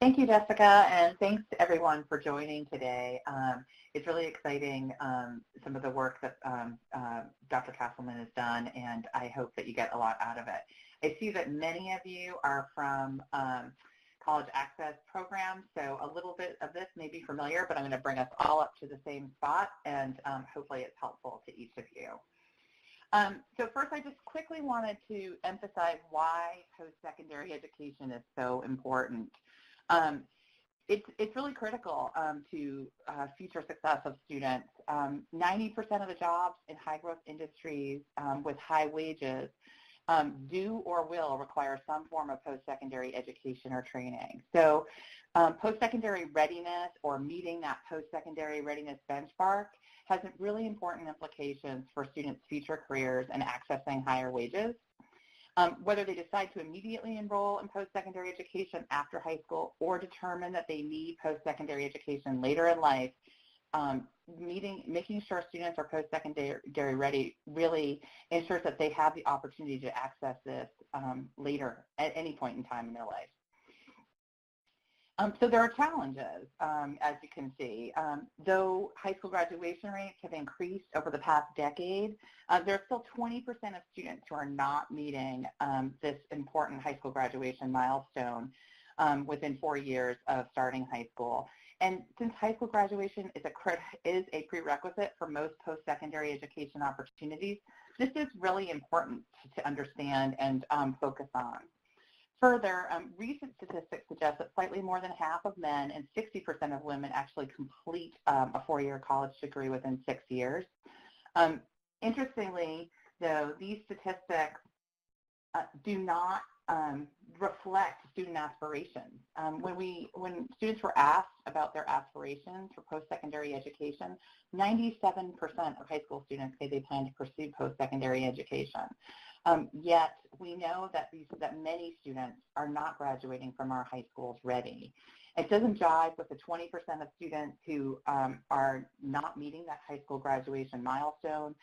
Thank you, Jessica, and thanks to everyone for joining today. It's really exciting, some of the work that Dr. Castleman has done, and I hope that you get a lot out of it. I see that many of you are from college access programs, so a little bit of this may be familiar, but I'm going to bring us all up to the same spot, and hopefully it's helpful to each of you. So first, I just quickly wanted to emphasize why post-secondary education is so important. It's really critical to future success of students. 90% of the jobs in high-growth industries with high wages do or will require some form of post-secondary education or training. So post-secondary readiness or meeting that post-secondary readiness benchmark has really important implications for students' future careers and accessing higher wages. Whether they decide to immediately enroll in post-secondary education after high school or determine that they need post-secondary education later in life, making sure students are post-secondary ready really ensures that they have the opportunity to access this later at any point in time in their life. So there are challenges, as you can see. Though high school graduation rates have increased over the past decade, there are still 20% of students who are not meeting this important high school graduation milestone within 4 years of starting high school. And since high school graduation is a prerequisite for most post-secondary education opportunities, this is really important to understand and focus on. Further, recent statistics suggest that slightly more than half of men and 60% of women actually complete a 4-year college degree within 6 years. Interestingly, though, these statistics do not reflect student aspirations. When students were asked about their aspirations for post-secondary education, 97% of high school students say they plan to pursue post-secondary education. Yet we know that many students are not graduating from our high schools ready. It doesn't jive with the 20% of students who are not meeting that high school graduation milestone.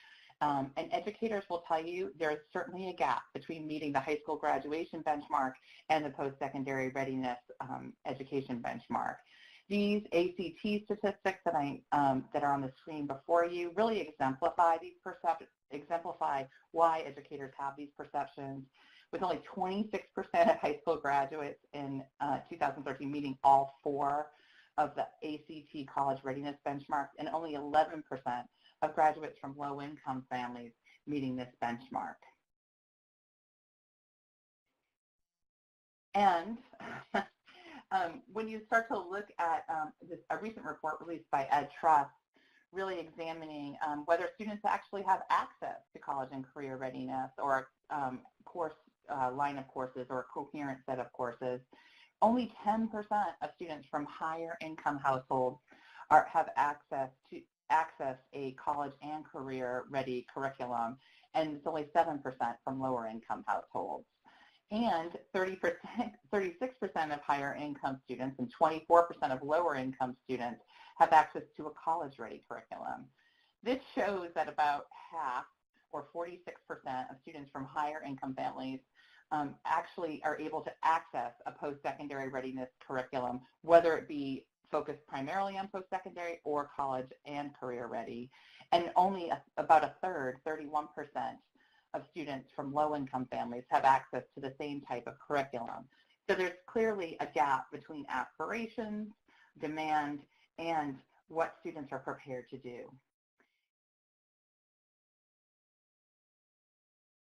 And educators will tell you there is certainly a gap between meeting the high school graduation benchmark and the post-secondary readiness education benchmark. These ACT statistics that are on the screen before you really exemplify why educators have these perceptions, with only 26% of high school graduates in 2013 meeting all 4 of the ACT college readiness benchmarks, and only 11% of graduates from low-income families meeting this benchmark. And when you start to look at a recent report released by Ed Trust, really examining whether students actually have access to college and career readiness or a line of courses or a coherent set of courses, only 10% of students from higher income households have access a college and career ready curriculum, and it's only 7% from lower income households. And 36% of higher income students and 24% of lower income students have access to a college-ready curriculum. This shows that about half, or 46% of students from higher income families actually are able to access a post-secondary readiness curriculum, whether it be focused primarily on post-secondary or college and career ready. And only about a third, 31%, of students from low-income families have access to the same type of curriculum. So there's clearly a gap between aspirations, demand, and what students are prepared to do.